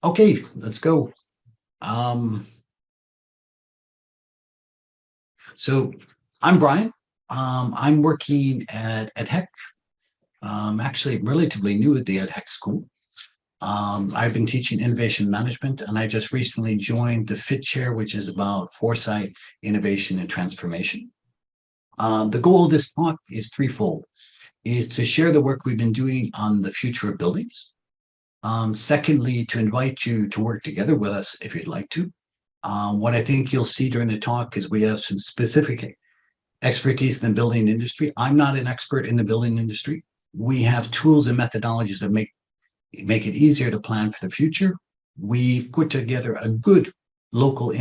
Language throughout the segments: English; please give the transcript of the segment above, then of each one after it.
Okay, let's go. Um, so I'm Bryan. I'm working at EDHEC. Actually relatively new at the EDHEC school. I've been teaching innovation management, and I just recently joined the FIT chair, which is about foresight, innovation, and transformation. The goal of this talk is threefold. Is to share the work we've been doing on the future of buildings. Secondly, to invite you to work together with us if you'd like to. What I think you'll see during the talk is we have some specific expertise in the building industry. I'm not an expert in the building industry. We have tools and methodologies that make it easier to plan for the future. We put together a good local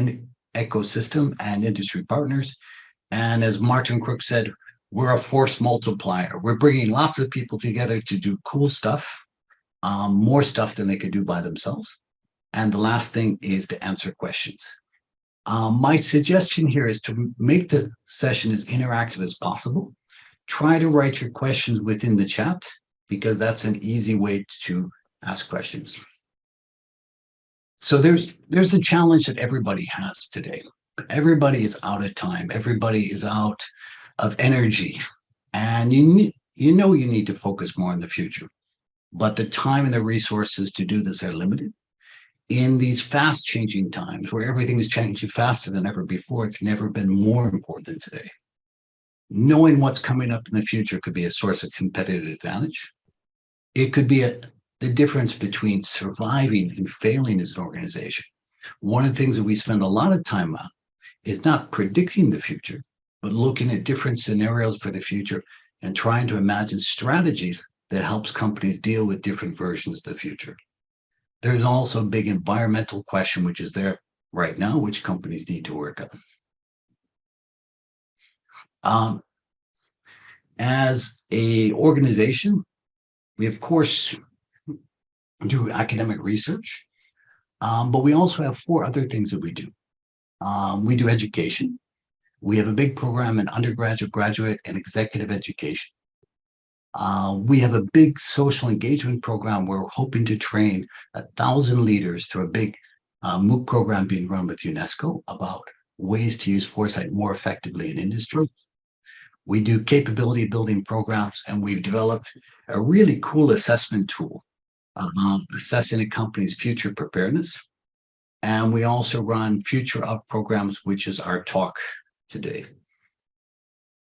ecosystem and industry partners. And as Martin Crook said, we're a force multiplier. We're bringing lots of people together to do cool stuff, more stuff than they could do by themselves. And the last thing is to answer questions. My suggestion here is to make the session as interactive as possible. Try to write your questions within the chat because that's an easy way to ask questions. So there's a challenge that everybody has today. Everybody is out of time. Everybody is out of energy. And you need to focus more on the future. But the time and the resources to do this are limited. In these fast changing times where everything is changing faster than ever before, it's never been more important than today. Knowing what's coming up in the future could be a source of competitive advantage. It could be the difference between surviving and failing as an organization. One of the things that we spend a lot of time on is not predicting the future, but looking at different scenarios for the future and trying to imagine strategies that helps companies deal with different versions of the future. There's also a big environmental question, which is there right now, which companies need to work on. As a organization, we of course do academic research, but we also have four other things that we do. We do education. We have a big program in undergraduate, graduate, and executive education. We have a big social engagement program where we're hoping to train 1,000 leaders through a big MOOC program being run with UNESCO about ways to use foresight more effectively in industry. We do capability building programs, and we've developed a really cool assessment tool about assessing a company's future preparedness. And we also run Future of programs, which is our talk today.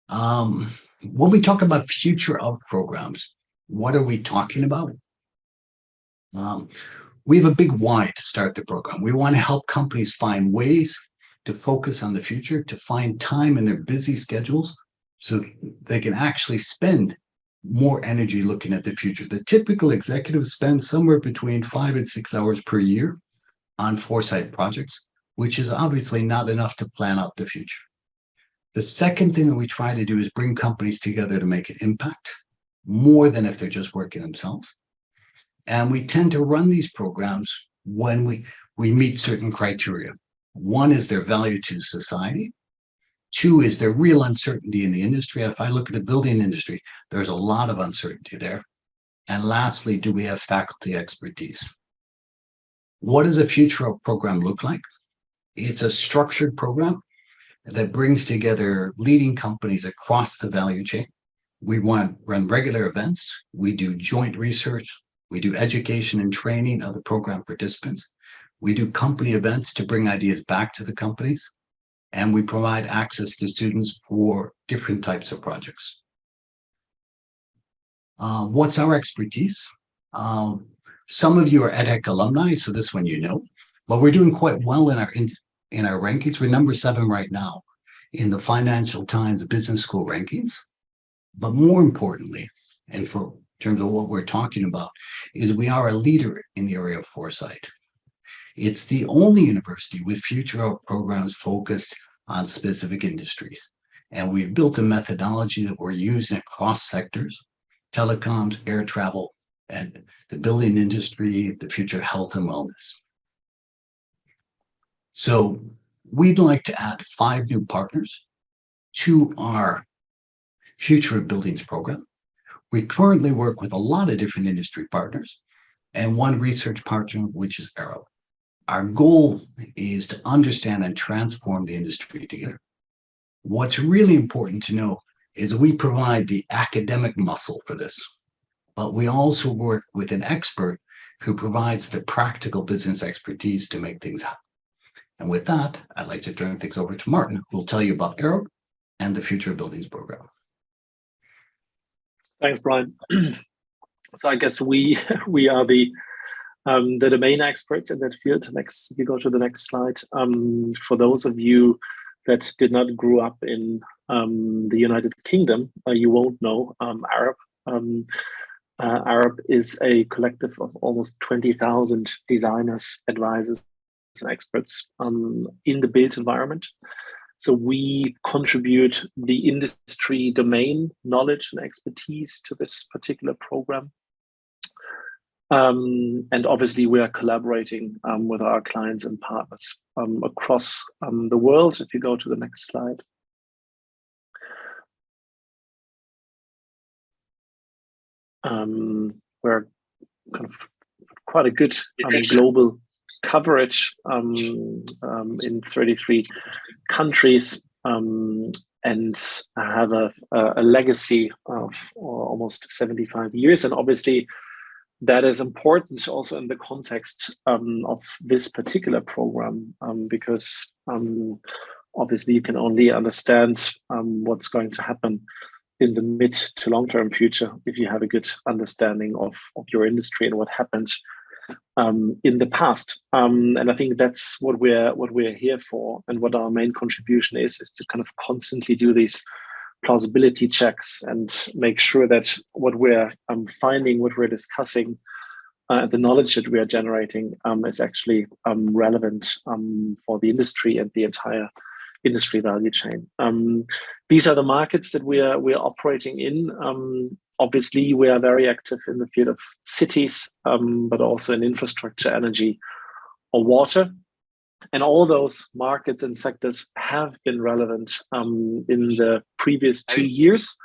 When we talk about future of programs, what are we talking about? We have a big why to start the program. We want to help companies find ways to focus on the future, to find time in their busy schedules so they can actually spend more energy looking at the future. The typical executive spends somewhere between 5 and 6 hours per year on foresight projects, which is obviously not enough to plan out the future. The second thing that we try to do is bring companies together to make an impact, more than if they're just working themselves. And we tend to run these programs when we meet certain criteria. One is their value to society. Two is there real uncertainty in the industry. And if I look at the building industry, there's a lot of uncertainty there. And lastly, do we have faculty expertise? What does a future program look like? It's a structured program that brings together leading companies across the value chain. We run regular events. We do joint research. We do education and training of the program participants. We do company events to bring ideas back to the companies. And we provide access to students for different types of projects. What's our expertise? Some of you are EDHEC alumni, so this one you know, but we're doing quite well in our rankings. We're number 7 right now in the Financial Times Business School rankings. But more importantly, and for in terms of what we're talking about, is we are a leader in the area of foresight. It's the only university with future programs focused on specific industries. And we've built a methodology that we're using across sectors, telecoms, air travel, and the building industry, the future health and wellness. So we'd like to add 5 new partners to our Future of Buildings program. We currently work with a lot of different industry partners, and one research partner, which is ARUP. Our goal is to understand and transform the industry together. What's really important to know is we provide the academic muscle for this, but we also work with an expert who provides the practical business expertise to make things happen. And with that, I'd like to turn things over to Martin, who will tell you about ARUP and the Future of Buildings program. Thanks, Brian. So I guess we are the domain experts in that field. Next, if you go to the next slide. For those of you that did not grow up in the United Kingdom, you won't know ARUP. ARUP is a collective of almost 20,000 designers, advisors, and experts in the built environment. So we contribute the industry domain knowledge and expertise to this particular program. And obviously we are collaborating with our clients and partners across the world. If you go to the next slide. We're kind of quite a good global coverage in 33 countries and have a legacy of almost 75 years. And obviously that is important also in the context of this particular program, because obviously you can only understand what's going to happen in the mid to long-term future if you have a good understanding of your industry and what happened in the past. And I think that's what we're here for, and what our main contribution is to kind of constantly do these plausibility checks and make sure that what we're finding, what we're discussing, the knowledge that we are generating is actually relevant for the industry and the entire industry value chain. These are the markets that we're operating in. Obviously, we are very active in the field of cities, but also in infrastructure, energy, or water. And all those markets and sectors have been relevant in the previous 2 years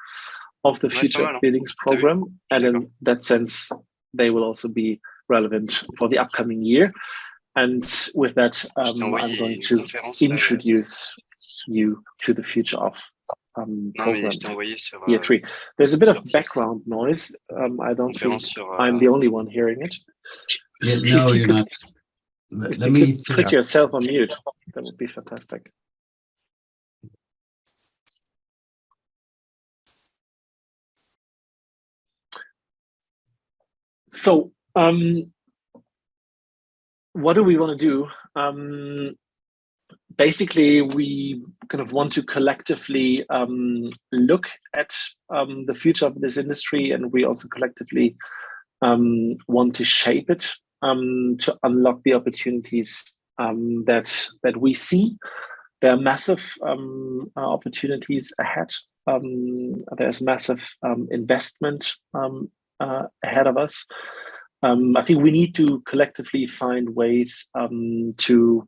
of the Future of Buildings program. And in that sense, they will also be relevant for the upcoming year. And with that, I'm going to introduce you to the Future of program, year 3. There's a bit of background noise. I don't think I'm the only one hearing it. Yeah, no, you're not. Let me put yourself on mute. That would be fantastic. So, what do we want to do? Basically, we kind of want to collectively look at the future of this industry, and we also collectively want to shape it to unlock the opportunities that we see. There are massive opportunities ahead. There's massive investment ahead of us. I think we need to collectively find ways to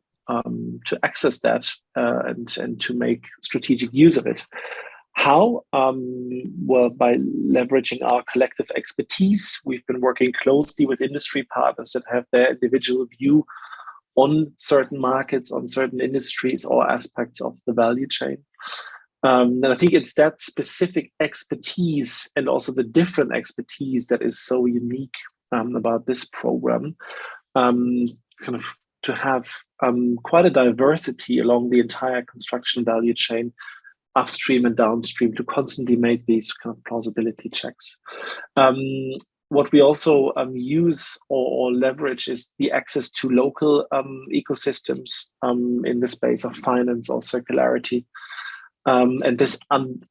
access that and to make strategic use of it. How? Well, by leveraging our collective expertise. We've been working closely with industry partners that have their individual view on certain markets, on certain industries or aspects of the value chain. And I think it's that specific expertise and also the different expertise that is so unique about this program, kind of to have quite a diversity along the entire construction value chain, upstream and downstream, to constantly make these kind of plausibility checks. What we also use or leverage is the access to local ecosystems in the space of finance or circularity. And this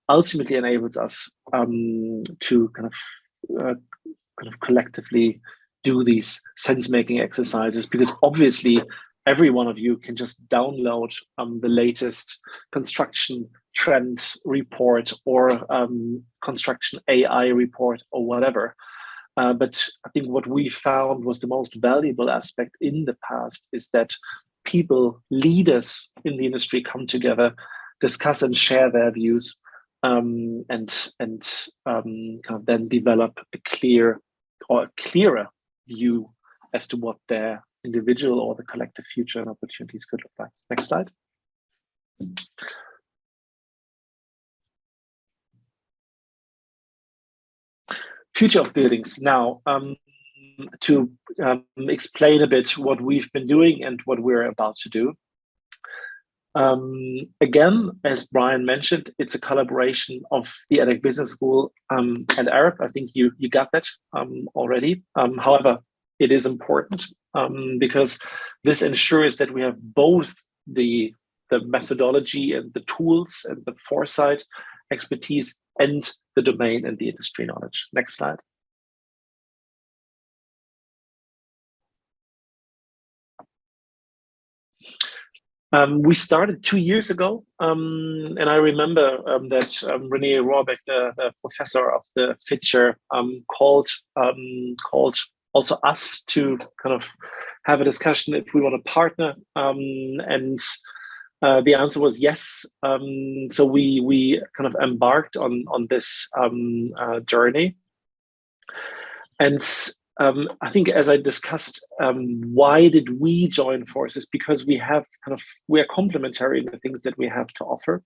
ultimately enables us to kind of collectively do these sense-making exercises, because obviously every one of you can just download the latest construction trend report or construction AI report or whatever. But I think what we found was the most valuable aspect in the past is that people, leaders in the industry, come together, discuss and share their views, and kind of then develop a clear or a clearer view as to what their individual or the collective future and opportunities could look like. Next slide. Future of buildings. Now, to explain a bit what we've been doing and what we're about to do. Again, as Bryan mentioned, it's a collaboration of the EDHEC Business School and ARUP. I think you got that already. However, it is important because this ensures that we have both the methodology and the tools and the foresight, expertise, and the domain and the industry knowledge. Next slide. We started 2 years ago, and I remember that René Rohrbeck, the professor of the Fitcher, called also us to kind of have a discussion if we want to partner, and the answer was yes. So we kind of embarked on this journey, and I think, as I discussed, why did we join forces? Because we are complementary in the things that we have to offer.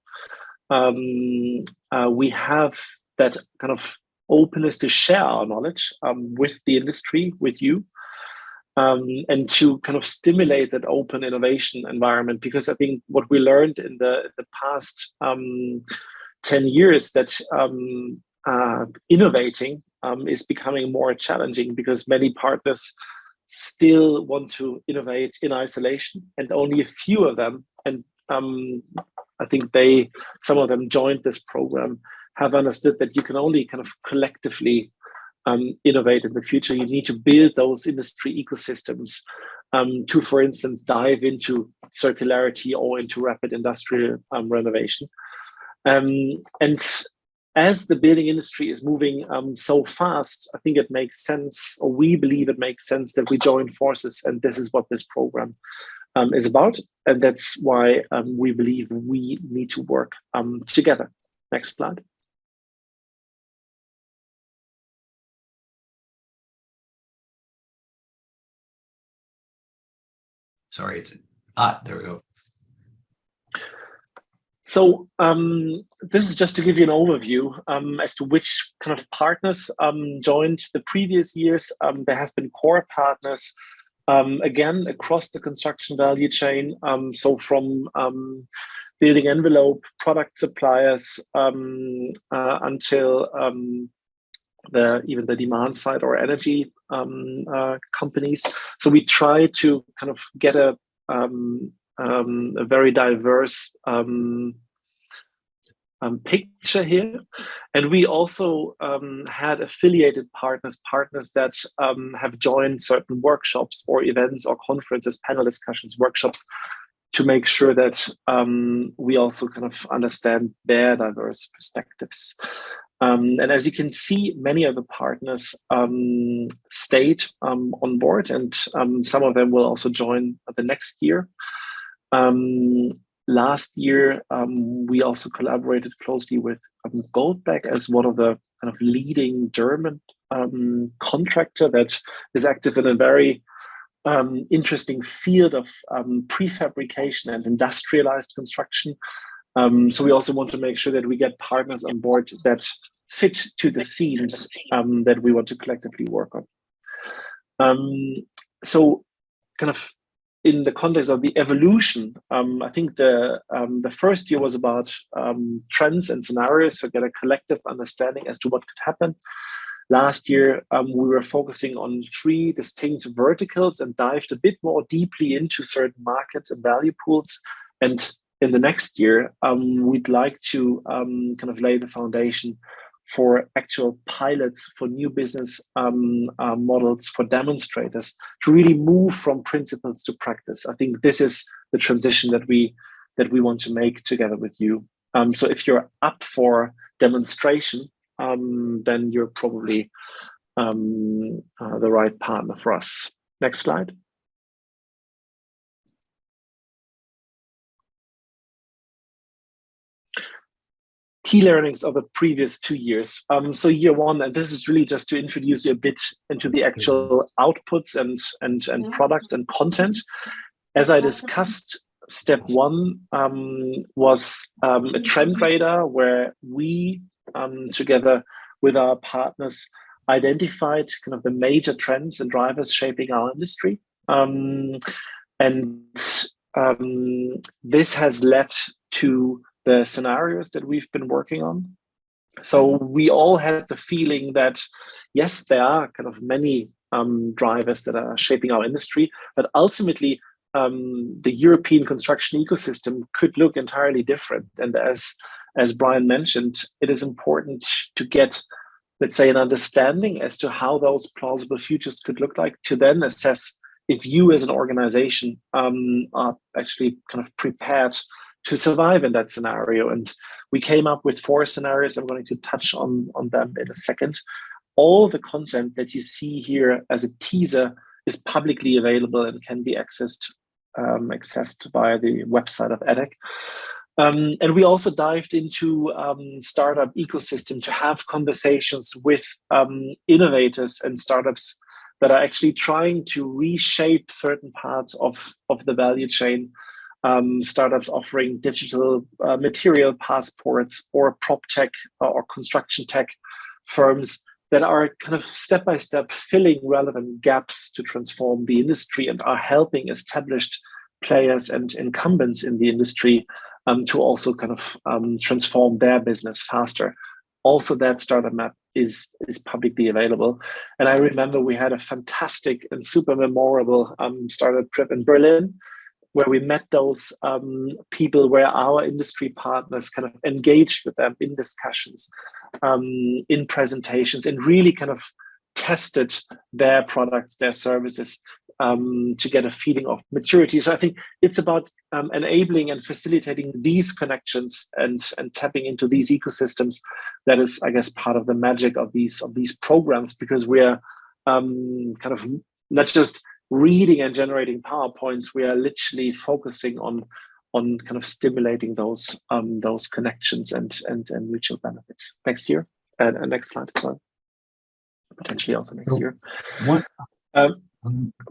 We have that kind of openness to share our knowledge with the industry, with you, and to kind of stimulate that open innovation environment. Because I think what we learned in the past 10 years that innovating is becoming more challenging, because many partners still want to innovate in isolation, and only a few of them, and I think some of them joined this program, have understood that you can only kind of collectively innovate in the future. You need to build those industry ecosystems to, for instance, dive into circularity or into rapid industrial renovation. And as the building industry is moving so fast, I think it makes sense, or we believe it makes sense, that we join forces, and this is what this program is about, and that's why we believe we need to work together. Next slide. Sorry, there we go. So this is just to give you an overview as to which kind of partners joined the previous years. There have been core partners, again, across the construction value chain. So from building envelope, product suppliers, until even the demand side or energy companies. So we try to kind of get a very diverse picture here, and we also had affiliated partners that have joined certain workshops or events or conferences, panel discussions, workshops, to make sure that we also kind of understand their diverse perspectives. And as you can see, many of the partners stayed on board, and some of them will also join the next year. Last year, we also collaborated closely with Goldbeck as one of the kind of leading German contractor that is active in a very interesting field of prefabrication and industrialized construction. So we also want to make sure that we get partners on board that fit to the themes that we want to collectively work on. So kind of in the context of the evolution, I think the first year was about trends and scenarios, so get a collective understanding as to what could happen. Last year, we were focusing on 3 distinct verticals and dived a bit more deeply into certain markets and value pools. And in the next year, we'd like to kind of lay the foundation for actual pilots, for new business models, for demonstrators, to really move from principles to practice. I think this is the transition that we want to make together with you. So if you're up for demonstration, then you're probably the right partner for us. Next slide. key learnings of the previous 2 years. So year one, and this is really just to introduce you a bit into the actual outputs and products and content. As I discussed, step one was a trend radar where we, together with our partners, identified kind of the major trends and drivers shaping our industry. This has led to the scenarios that we've been working on. So we all had the feeling that, yes, there are kind of many drivers that are shaping our industry, but ultimately the European construction ecosystem could look entirely different. And as Bryan mentioned, it is important to get, let's say, an understanding as to how those plausible futures could look like, to then assess if you as an organization are actually kind of prepared to survive in that scenario. And we came up with 4 scenarios. I'm going to touch on them in a second. All the content that you see here as a teaser is publicly available and can be accessed via the website of EDHEC. And we also dived into startup ecosystem to have conversations with innovators and startups that are actually trying to reshape certain parts of the value chain. Startups offering digital material passports, or prop tech or construction tech firms that are kind of step-by-step filling relevant gaps to transform the industry and are helping established players and incumbents in the industry to also kind of transform their business faster. Also, that startup map is publicly available. And I remember we had a fantastic and super memorable startup trip in Berlin, where we met those people, where our industry partners kind of engaged with them in discussions, in presentations, and really kind of tested their products, their services, to get a feeling of maturity. So I think it's about enabling and facilitating these connections and tapping into these ecosystems. That is, I guess, part of the magic of these programs, because we're kind of not just reading and generating PowerPoints. We are literally focusing on kind of stimulating those connections and mutual benefits. Next year, and next slide, potentially also next year. What?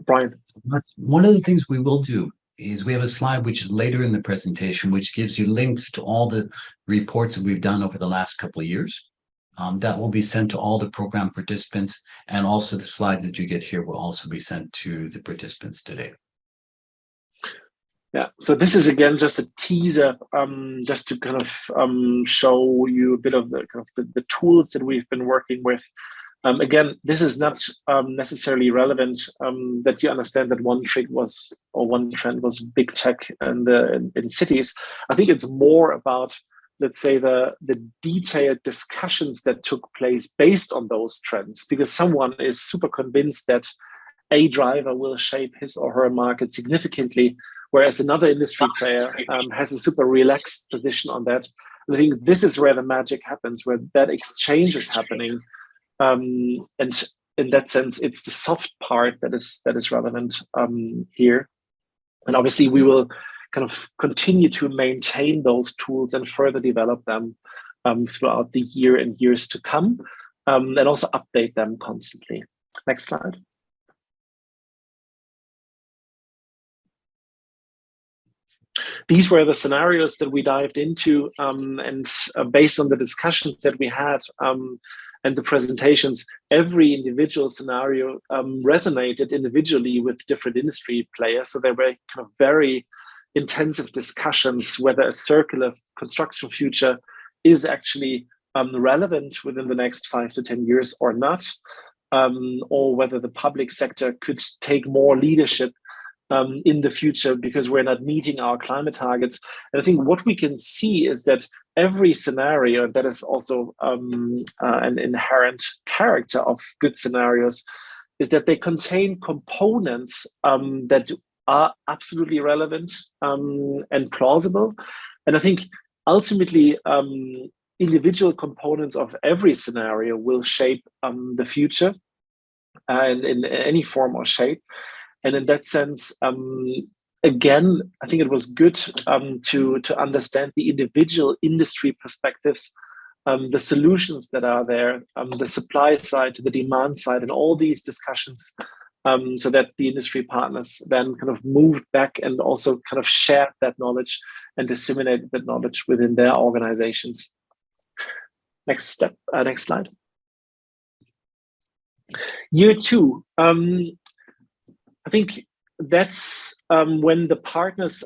Bryan. One of the things we will do is we have a slide which is later in the presentation, which gives you links to all the reports that we've done over the last couple of years. That will be sent to all the program participants, and also the slides that you get here will also be sent to the participants today. Yeah, so this is again just a teaser, just to kind of show you a bit of the tools that we've been working with. Again, this is not necessarily relevant that you understand that one trend was big tech in cities. I think it's more about, let's say, the detailed discussions that took place based on those trends, because someone is super convinced that a driver will shape his or her market significantly, whereas another industry player has a super relaxed position on that. And I think this is where the magic happens, where that exchange is happening. And in that sense, it's the soft part that is relevant here. And obviously, we will kind of continue to maintain those tools and further develop them throughout the year and years to come, and also update them constantly. Next slide. These were the scenarios that we dived into, and based on the discussions that we had and the presentations, every individual scenario resonated individually with different industry players. So there were kind of very intensive discussions whether a circular construction future is actually relevant within the next 5 to 10 years or not, or whether the public sector could take more leadership in the future because we're not meeting our climate targets. And I think what we can see is that every scenario, that is also an inherent character of good scenarios, is that they contain components that are absolutely relevant and plausible. And I think ultimately individual components of every scenario will shape the future and in any form or shape. And in that sense, again, I think it was good to understand the individual industry perspectives the solutions that are there, the supply side to the demand side, and all these discussions, so that the industry partners then kind of moved back and also kind of shared that knowledge and disseminated that knowledge within their organizations. Next step, next slide. Year two, I think that's when the partners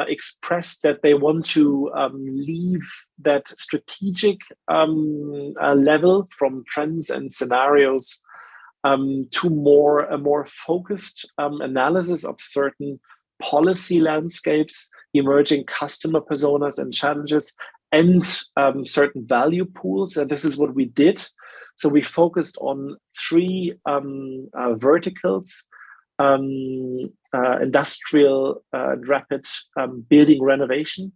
expressed that they want to leave that strategic level from trends and scenarios to a more focused analysis of certain policy landscapes, emerging customer personas and challenges, and certain value pools. And this is what we did. So we focused on three verticals: industrial rapid building renovation,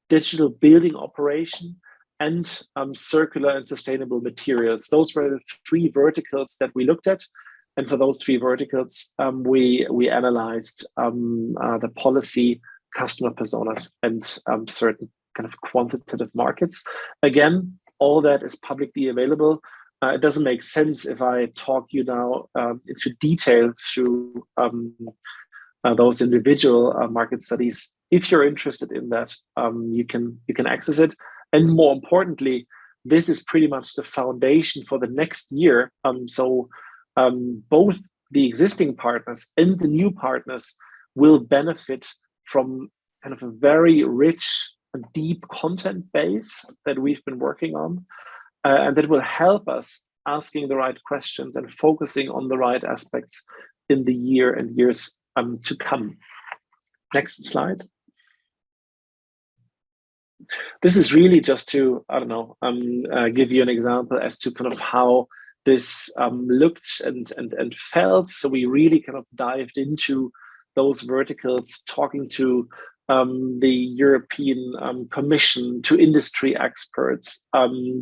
digital building operation, and circular and sustainable materials. Those were the three verticals that we looked at. And for those three verticals, we analyzed the policy, customer personas, and certain kind of quantitative markets. Again, all that is publicly available. It doesn't make sense if I talk you now into detail through those individual market studies. If you're interested in that, you can access it. And more importantly, this is pretty much the foundation for the next year. So both the existing partners and the new partners will benefit from kind of a very rich and deep content base that we've been working on. And that will help us asking the right questions and focusing on the right aspects in the year and years to come. Next slide. This is really just to, I don't know, give you an example as to kind of how this looked and felt. So we really kind of dived into those verticals, talking to the European Commission, to industry experts.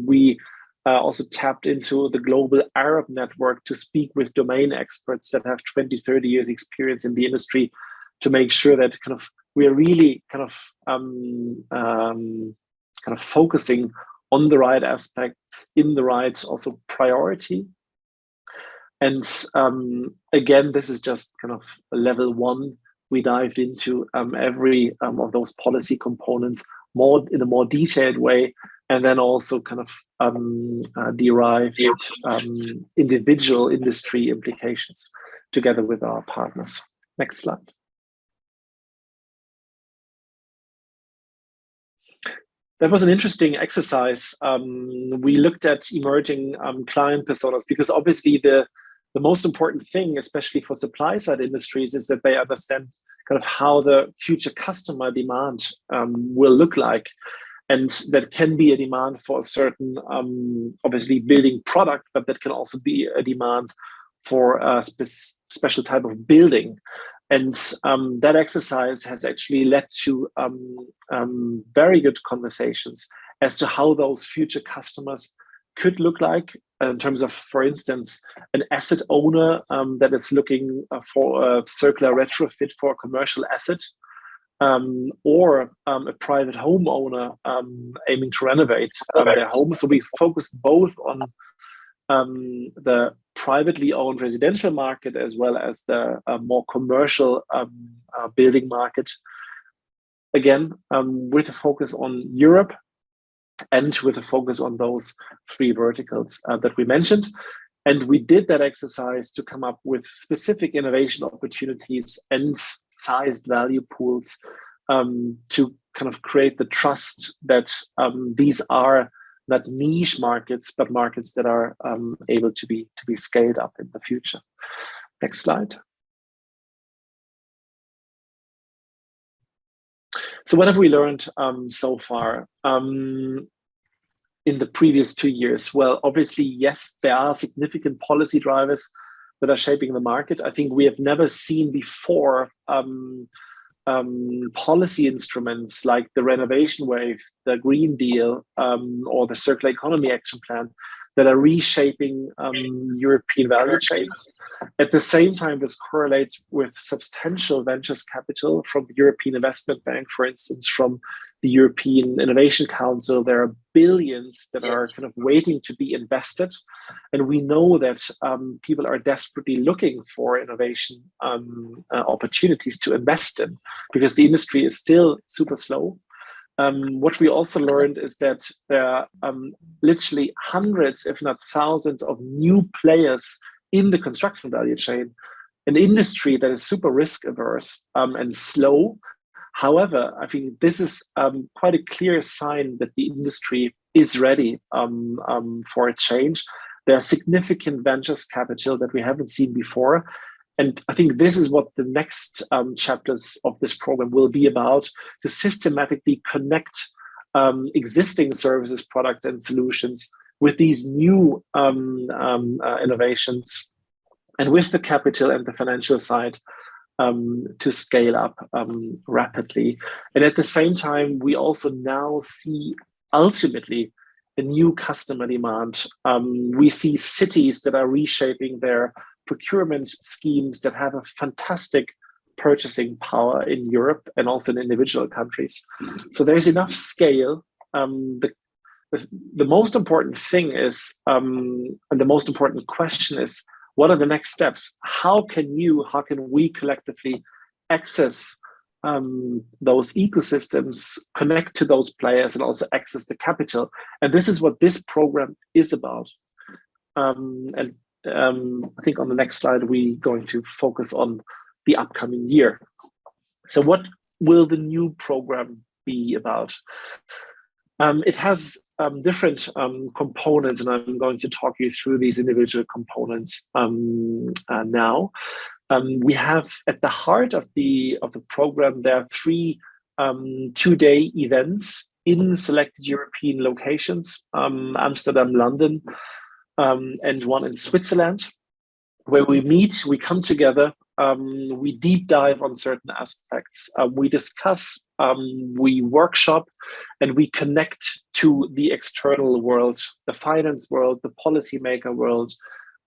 We also tapped into the global ARUP network to speak with domain experts that have 20, 30 years experience in the industry to make sure that kind of we're really kind of focusing on the right aspects in the right also priority. And again, this is just kind of level one. We dived into every of those policy components in a more detailed way, and then also kind of derived individual industry implications together with our partners. Next slide. That was an interesting exercise. We looked at emerging client personas because obviously the most important thing, especially for supply side industries, is that they understand kind of how the future customer demand will look like. And that can be a demand for a certain, obviously, building product, but that can also be a demand for a special type of building. And that exercise has actually led to very good conversations as to how those future customers could look like in terms of, for instance, an asset owner that is looking for a circular retrofit for a commercial asset, or a private homeowner aiming to renovate their home. So we focused both on the privately owned residential market as well as the more commercial building market. Again, with a focus on Europe and with a focus on those three verticals that we mentioned. And we did that exercise to come up with specific innovation opportunities and sized value pools to kind of create the trust that these are not niche markets, but markets that are able to be scaled up in the future. Next slide. So what have we learned so far in the previous 2 years? Well, obviously, yes, there are significant policy drivers that are shaping the market. I think we have never seen before policy instruments like the renovation wave, the Green Deal, or the Circular Economy Action Plan that are reshaping European value chains. At the same time, this correlates with substantial ventures capital from the European Investment Bank, for instance, from the European Innovation Council, there are billions that are kind of waiting to be invested. And we know that people are desperately looking for innovation opportunities to invest in, because the industry is still super slow. What we also learned is that there are literally hundreds, if not thousands, of new players in the construction value chain, an industry that is super risk averse and slow. However, I think this is quite a clear sign that the industry is ready for a change. There are significant ventures capital that we haven't seen before. And I think this is what the next chapters of this program will be about, to systematically connect existing services, products, and solutions with these new innovations, and with the capital and the financial side to scale up rapidly. And at the same time, we also now see ultimately a new customer demand. We see cities that are reshaping their procurement schemes that have a fantastic purchasing power in Europe and also in individual countries. So there's enough scale. The most important thing is, and the most important question is, what are the next steps? How can we collectively access those ecosystems, connect to those players, and also access the capital? And this is what this program is about. I think on the next slide, we're going to focus on the upcoming year. So what will the new program be about? It has different components, and I'm going to talk you through these individual components now. We have at the heart of the program, there are 3 two-day events in selected European locations, Amsterdam, London, and one in Switzerland, where we meet, we come together, we deep dive on certain aspects, we discuss, we workshop, and we connect to the external world, the finance world, the policymaker world,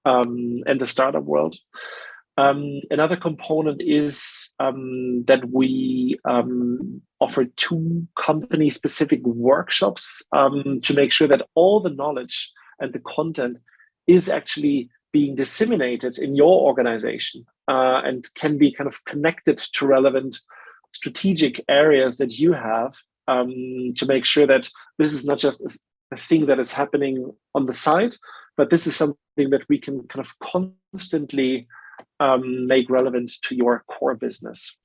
and the startup world. Another component is that we offer 2 company-specific workshops to make sure that all the knowledge and the content is actually being disseminated in your organization and can be kind of connected to relevant strategic areas that you have, to make sure that this is not just a thing that is happening on the side, but this is something that we can kind of constantly make relevant to your core business.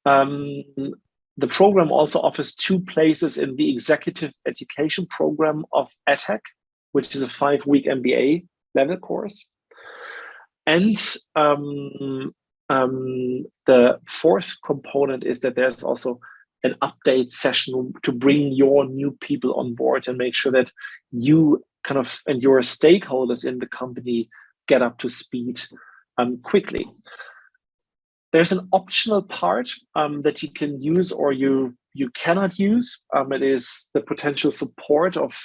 The program also offers 2 places in the executive education program of EDHEC, which is a 5-week MBA level course. And the 4th component is that there's also an update session to bring your new people on board and make sure that you kind of and your stakeholders in the company get up to speed quickly. There's an optional part that you can use or you cannot use. It is the potential support of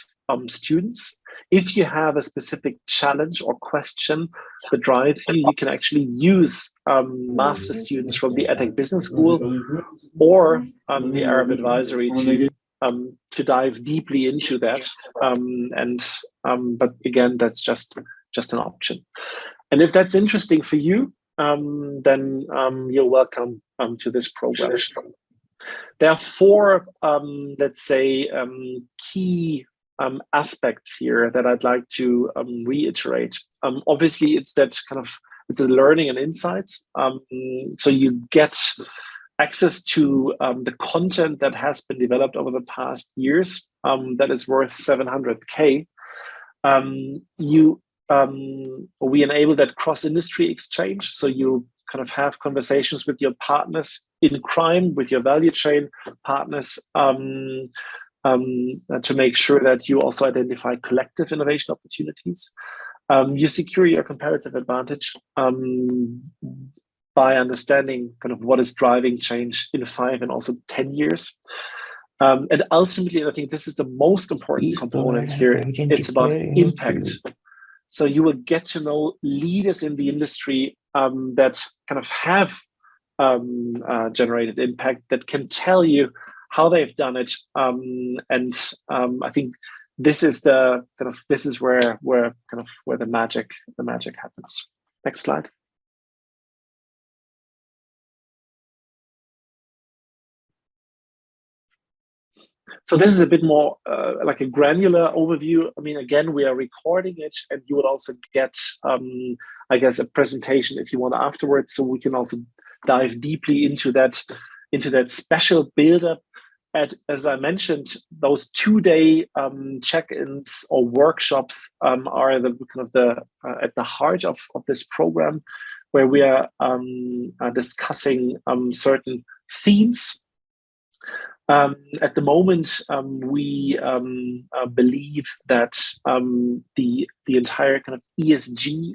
students. If you have a specific challenge or question that drives you, you can actually use master students from the EDHEC Business School or the ARUP advisory to dive deeply into that. But again, that's just an option. And if that's interesting for you, then you're welcome to this program. There are 4, let's say, key aspects here that I'd like to reiterate. Obviously, it's a learning and insights. So you get access to the content that has been developed over the past years that is worth 700K. We enable that cross-industry exchange. So you kind of have conversations with your partners in crime, with your value chain partners, to make sure that you also identify collective innovation opportunities. You secure your comparative advantage by understanding kind of what is driving change in 5 and also 10 years. And ultimately, I think this is the most important component here. It's about impact. So you will get to know leaders in the industry that kind of have generated impact, that can tell you how they've done it, and I think this is the this is where the magic happens. Next slide. So this is a bit more like a granular overview. I mean, again, we are recording it, and you would also get, I guess, a presentation if you want afterwards, so we can also dive deeply into that special build-up. As I mentioned, those 2-day check-ins or workshops are at the heart of this program, where we are discussing certain themes. At the moment, we believe that the entire kind of ESG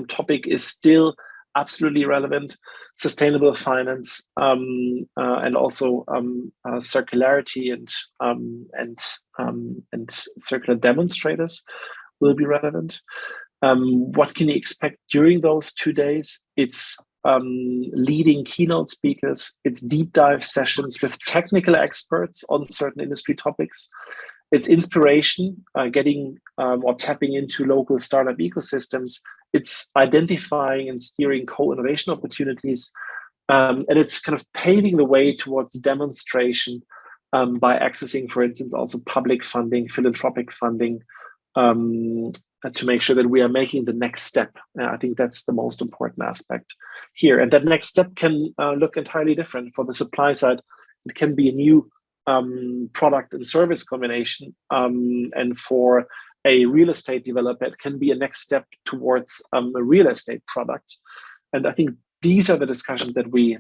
topic is still absolutely relevant. Sustainable finance and also circularity and circular demonstrators will be relevant. What can you expect during those 2 days? It's leading keynote speakers, it's deep dive sessions with technical experts on certain industry topics. It's inspiration, getting or tapping into local startup ecosystems. It's identifying and steering co-innovation opportunities. And it's kind of paving the way towards demonstration by accessing, for instance, also public funding, philanthropic funding, to make sure that we are making the next step. I think that's the most important aspect here. And that next step can look entirely different. For the supply side, it can be a new product and service combination. And for a real estate developer, it can be a next step towards a real estate product. And I think these are the discussions that we'd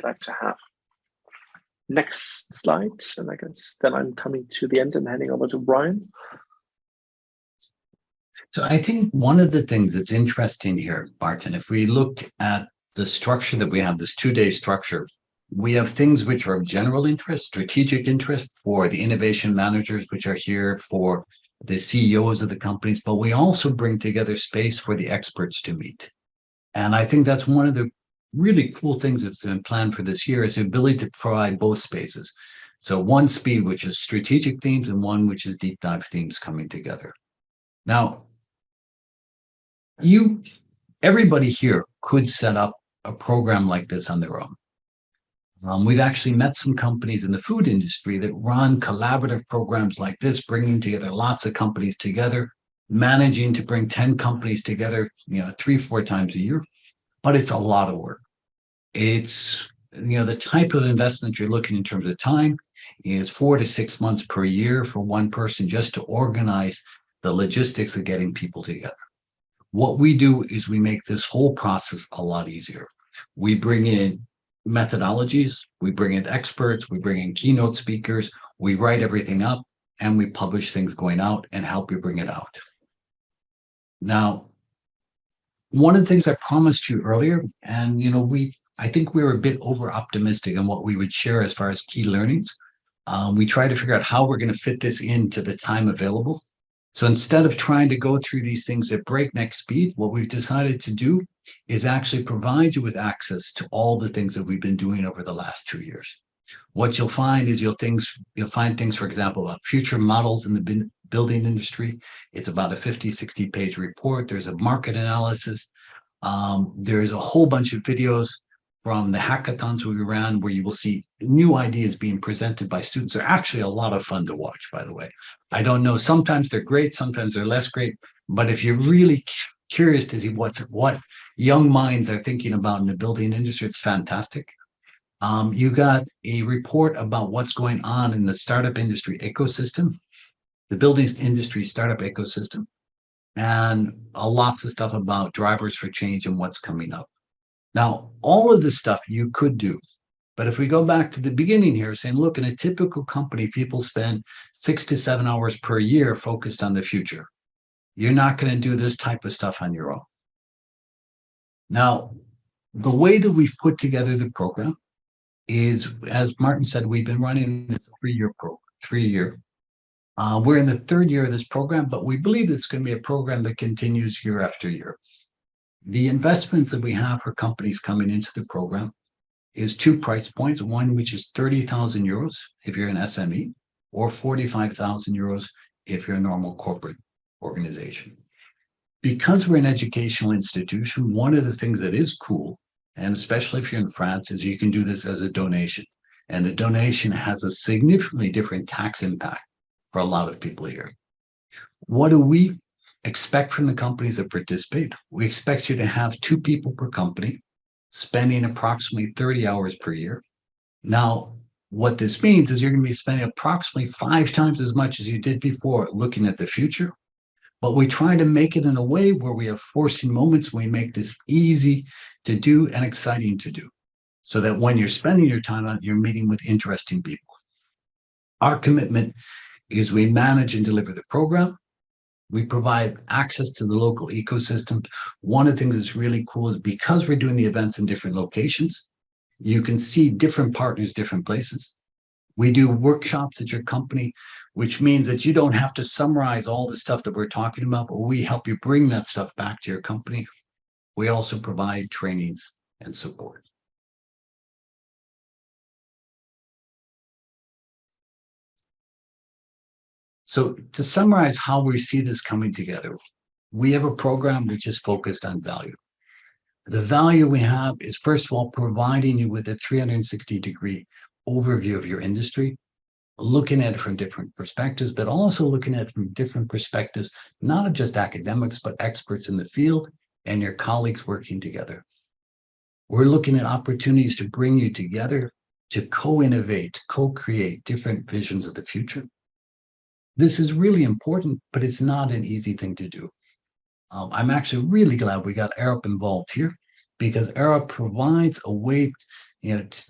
like to have. Next slide, and I guess then I'm coming to the end and handing over to Bryan. So I think one of the things that's interesting here, Martin, if we look at the structure that we have, this 2-day structure, we have things which are of general interest, strategic interest for the innovation managers, which are here for the CEOs of the companies, but we also bring together space for the experts to meet. And I think that's one of the really cool things that's been planned for this year, is the ability to provide both spaces. So one speed, which is strategic themes, and one which is deep dive themes coming together. Now, everybody here could set up a program like this on their own. We've actually met some companies in the food industry that run collaborative programs like this, bringing together lots of companies together, managing to bring 10 companies together, 3-4 times a year. But it's a lot of work. It's, the type of investment you're looking in terms of time is 4 to 6 months per year for one person just to organize the logistics of getting people together. What we do is we make this whole process a lot easier. We bring in methodologies, we bring in experts, we bring in keynote speakers, we write everything up, and we publish things going out and help you bring it out. Now, one of the things I promised you earlier, and I think we were a bit over optimistic on what we would share as far as key learnings. We tried to figure out how we're going to fit this into the time available. So instead of trying to go through these things at breakneck speed, what we've decided to do is actually provide you with access to all the things that we've been doing over the last 2 years. What you'll find is you'll find things, for example, about future models in the building industry. It's about a 50-60 page report. There's a market analysis. There's a whole bunch of videos from the hackathons we ran where you will see new ideas being presented by students. They're actually a lot of fun to watch, by the way. I don't know, sometimes they're great, sometimes they're less great, but if you're really curious to see what young minds are thinking about in the building industry, it's fantastic. You got a report about what's going on in the startup industry ecosystem, the building industry startup ecosystem, and lots of stuff about drivers for change and what's coming up. Now, all of this stuff you could do, but if we go back to the beginning here, saying, look, in a typical company, people spend 6 to 7 hours per year focused on the future. You're not going to do this type of stuff on your own. Now, the way that we've put together the program is, as Martin said, we've been running this 3-year program, 3-year. We're in the 3rd year of this program, but we believe it's going to be a program that continues year after year. The investments that we have for companies coming into the program is two price points, one which is 30,000 euros if you're an SME, or 45,000 euros if you're a normal corporate organization. Because we're an educational institution, one of the things that is cool, and especially if you're in France, is you can do this as a donation. And the donation has a significantly different tax impact for a lot of people here. What do we expect from the companies that participate? We expect you to have 2 people per company, spending approximately 30 hours per year. Now, what this means is you're going to be spending approximately 5 times as much as you did before looking at the future. But we try to make it in a way where we have forcing moments. We make this easy to do and exciting to do, so that when you're spending your time on it, you're meeting with interesting people. Our commitment is we manage and deliver the program. We provide access to the local ecosystem. One of the things that's really cool is because we're doing the events in different locations, you can see different partners, different places. We do workshops at your company, which means that you don't have to summarize all the stuff that we're talking about, but we help you bring that stuff back to your company. We also provide trainings and support. So to summarize how we see this coming together, we have a program which is focused on value. The value we have is, first of all, providing you with a 360-degree overview of your industry, looking at it from different perspectives, but also looking at it from different perspectives, not just academics, but experts in the field and your colleagues working together. We're looking at opportunities to bring you together to co-innovate, co-create different visions of the future. This is really important, but it's not an easy thing to do. I'm actually really glad we got ARUP involved here, because ARUP provides a way,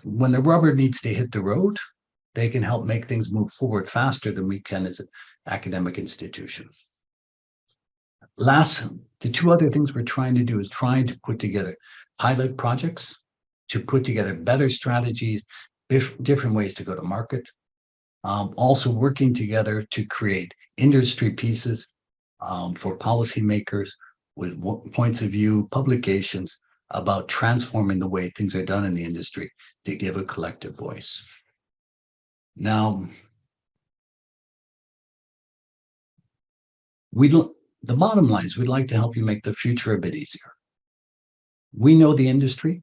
when the rubber needs to hit the road, they can help make things move forward faster than we can as an academic institution. Last, the 2 other things we're trying to do is trying to put together pilot projects, to put together better strategies, different ways to go to market. Also working together to create industry pieces for policymakers with points of view, publications about transforming the way things are done in the industry to give a collective voice. Now, the bottom line is we'd like to help you make the future a bit easier. We know the industry.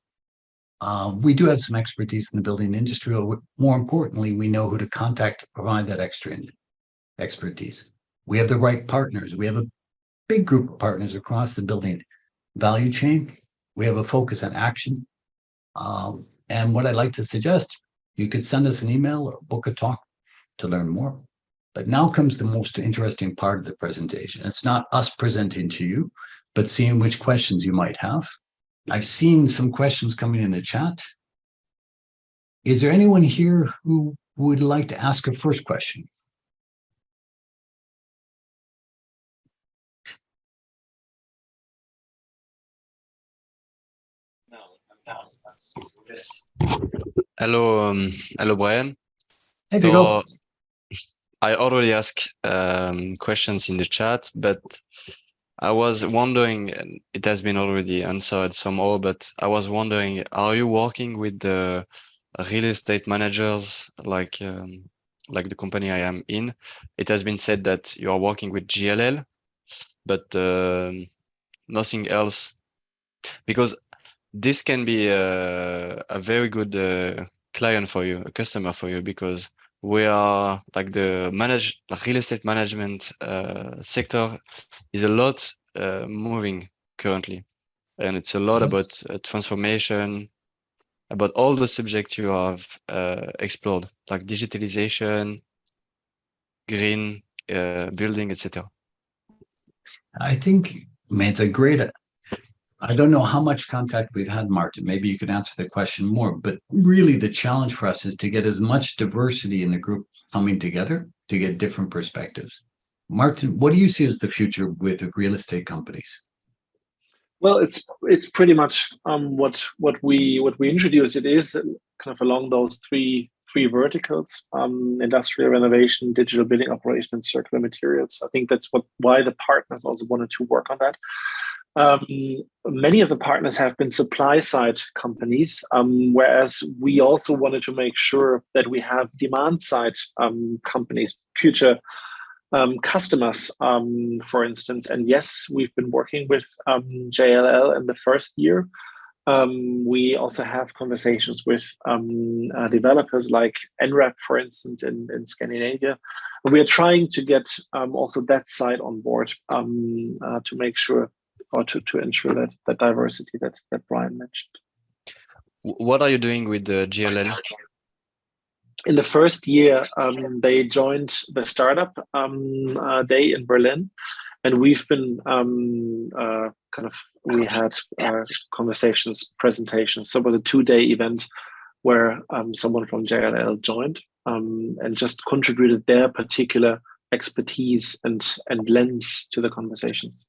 We do have some expertise in the building industry, but more importantly, we know who to contact to provide that extra expertise. We have the right partners. We have a big group of partners across the building value chain. We have a focus on action. And what I'd like to suggest, you could send us an email or book a talk to learn more. But now comes the most interesting part of the presentation. It's not us presenting to you, but seeing which questions you might have. I've seen some questions coming in the chat. Is there anyone here who would like to ask a first question? Yes. Hello, Bryan. Hey, So I already asked questions in the chat, but I was wondering, and it has been already answered somehow, but I was wondering, are you working with the real estate managers like the company I am in? It has been said that you are working with GLL, but nothing else, because this can be a very good client for you, a customer for you, because we are like the real estate management sector is a lot moving currently, and it's a lot about transformation, about all the subjects you have explored, like digitalization, green building, etc. I think, man, it's a great, I don't know how much contact we've had, Martin. Maybe you could answer the question more, but really the challenge for us is to get as much diversity in the group coming together to get different perspectives. Martin, what do you see as the future with the real estate companies? Well, it's pretty much what we introduced. It is kind of along those three verticals: industrial renovation, digital building operation, and circular materials. I think that's why the partners also wanted to work on that. Many of the partners have been supply side companies, whereas we also wanted to make sure that we have demand side companies, future customers, for instance. And yes, we've been working with JLL in the first year. We also have conversations with developers like NREP, for instance, in Scandinavia. We are trying to get also that side on board to make sure, or to ensure that diversity that Bryan mentioned. What are you doing with the GLL? In the first year, they joined the startup day in Berlin, and we've been we had conversations, presentations. So it was a 2-day event where someone from JLL joined and just contributed their particular expertise and lens to the conversations.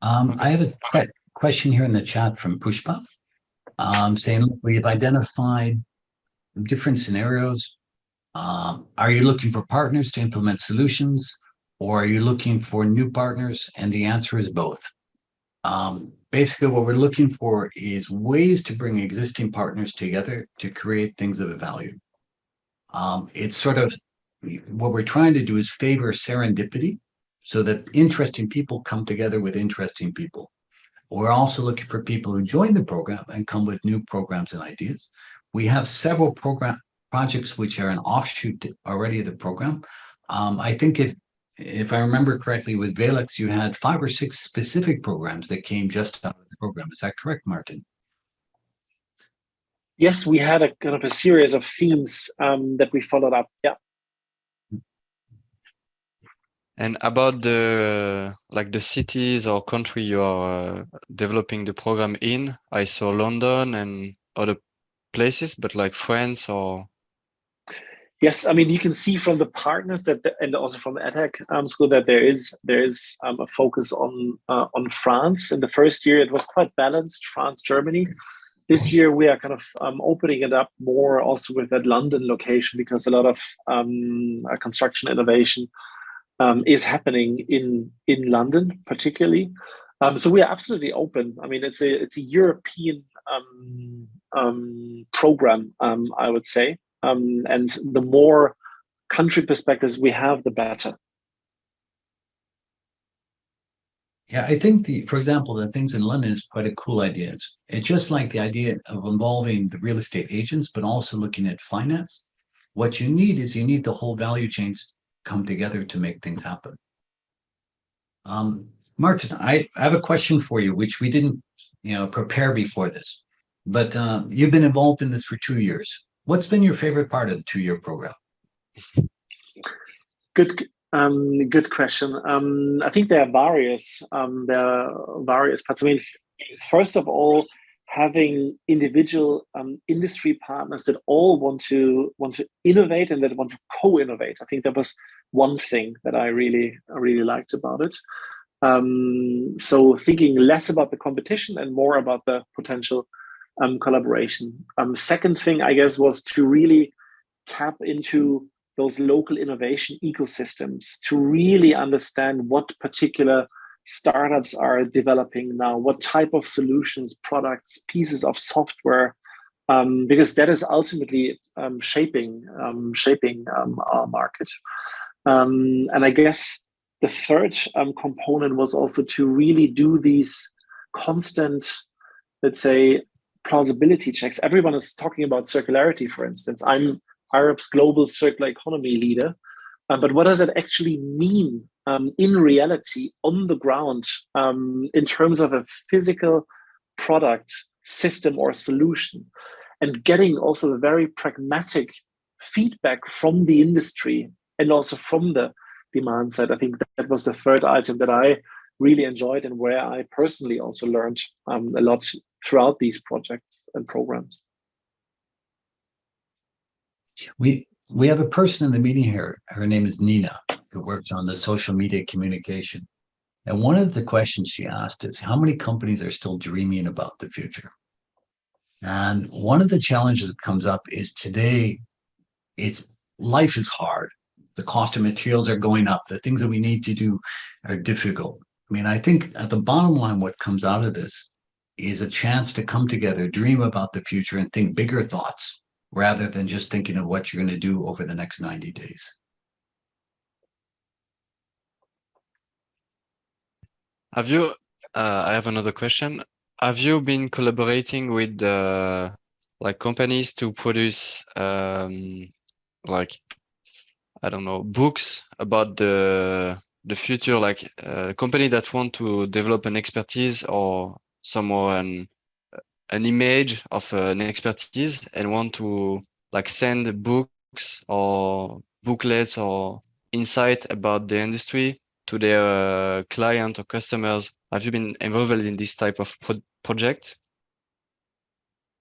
I have a question here in the chat from Pushpa, saying, look, we've identified different scenarios. Are you looking for partners to implement solutions, or are you looking for new partners? And the answer is both. Basically, what we're looking for is ways to bring existing partners together to create things of value. It's sort of what we're trying to do is favor serendipity so that interesting people come together with interesting people. We're also looking for people who join the program and come with new programs and ideas. We have several projects which are an offshoot already of the program. I think if I remember correctly, with Valex, you had 5 or 6 specific programs that came just out of the program. Is that correct, Martin? Yes, we had a kind of a series of themes that we followed up. Yeah. And about the cities or country you are developing the program in, I saw London and other places, but like France or. Yes, I mean, you can see from the partners and also from the EDHEC school that there is a focus on France. In the first year, it was quite balanced, France, Germany. This year, we are kind of opening it up more also with that London location, because a lot of construction innovation is happening in London, particularly. So we are absolutely open. I mean, it's a European program, I would say. And the more country perspectives we have, the better. Yeah, I think for example, the things in London is quite a cool idea. It's just like the idea of involving the real estate agents, but also looking at finance. What you need is the whole value chains come together to make things happen. Martin, I have a question for you, which we didn't, prepare before this, but you've been involved in this for 2 years. What's been your favorite part of the 2-year program? Good question. I think there are various parts. I mean, first of all, having individual industry partners that all want to innovate and that want to co-innovate. I think that was one thing that I really liked about it. So thinking less about the competition and more about the potential collaboration. Second thing, I guess, was to really tap into those local innovation ecosystems, to really understand what particular startups are developing now, what type of solutions, products, pieces of software, because that is ultimately shaping our market. And I guess the third component was also to really do these constant, let's say, plausibility checks. Everyone is talking about circularity, for instance. I'm ARUP's global circular economy leader. But what does it actually mean in reality on the ground in terms of a physical product, system, or solution? And getting also the very pragmatic feedback from the industry and also from the demand side. I think that was the third item that I really enjoyed and where I personally also learned a lot throughout these projects and programs. We have a person in the meeting here. Her name is Nina, who works on the social media communication. And one of the questions she asked is, how many companies are still dreaming about the future? And one of the challenges that comes up is today, life is hard. The cost of materials are going up. The things that we need to do are difficult. I mean, I think at the bottom line, what comes out of this is a chance to come together, dream about the future, and think bigger thoughts rather than just thinking of what you're going to do over the next 90 days. Have you, I have another question. Have you been collaborating with like companies to produce like, I don't know, books about the future, like a company that want to develop an expertise or someone an image of an expertise and want to like send books or booklets or insight about the industry to their client or customers? Have you been involved in this type of project?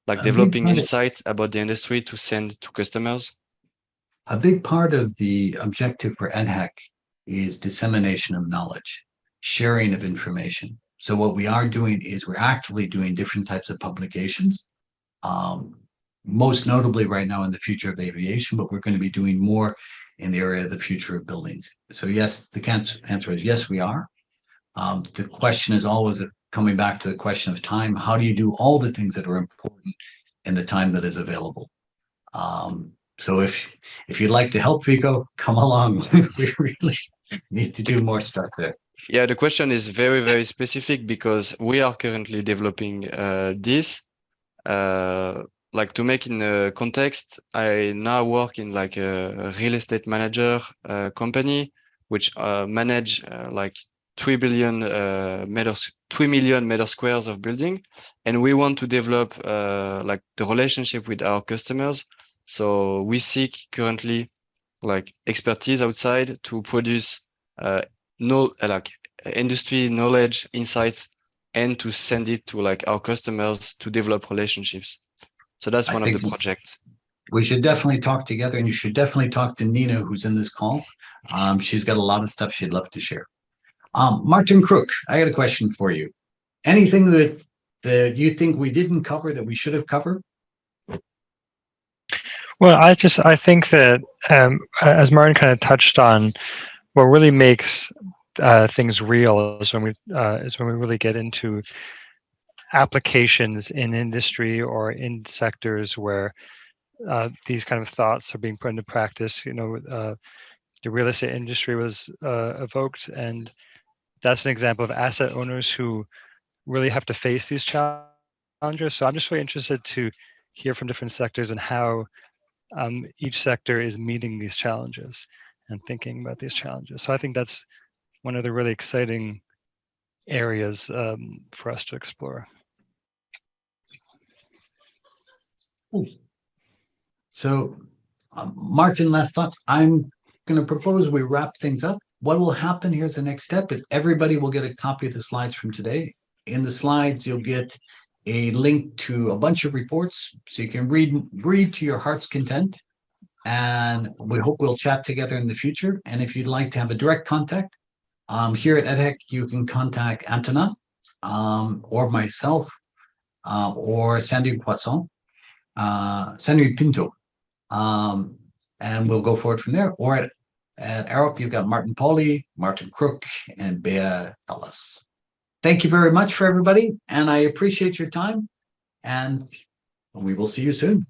Like A big developing part of- insight about the industry to send to customers? A big part of the objective for EDHEC is dissemination of knowledge, sharing of information. So what we are doing is we're actively doing different types of publications, most notably right now in the future of aviation, but we're going to be doing more in the area of the future of buildings. So yes, the answer is yes, we are. The question is always coming back to the question of time. How do you do all the things that are important in the time that is available? So if you'd like to help, Vico, come along. We really need to do more stuff there. Yeah, the question is very, very specific because we are currently developing this. Like to make in a context, I now work in like a real estate manager company, which manage like 3 billion 3 million meter squares of building, and we want to develop like the relationship with our customers. So we seek currently like expertise outside to produce like industry knowledge, insights, and to send it to like our customers to develop relationships. So that's one of the projects. We should definitely talk together, and you should definitely talk to Nina, who's in this call. She's got a lot of stuff she'd love to share. Martin Crook, I got a question for you. Anything that you think we didn't cover that we should have covered? Well, I think that as Martin kind of touched on, what really makes things real is when we really get into applications in industry or in sectors where these kind of thoughts are being put into practice. You know, the real estate industry was evoked, and that's an example of asset owners who really have to face these challenges. So I'm just really interested to hear from different sectors and how each sector is meeting these challenges and thinking about these challenges. So I think that's one of the really exciting areas for us to explore. So, Martin, last thought. I'm going to propose we wrap things up. What will happen here as the next step is everybody will get a copy of the slides from today. In the slides, you'll get a link to a bunch of reports so you can read to your heart's content. And we hope we'll chat together in the future. And if you'd like to have a direct contact, here at EDHEC, you can contact Antona or myself or Sandy Poisson, Sandy Pinto, and we'll go forward from there. Or at ARUP, you've got Martin Pauly, Martin Crook, and Bea Ellis. Thank you very much for everybody, and I appreciate your time, and we will see you soon.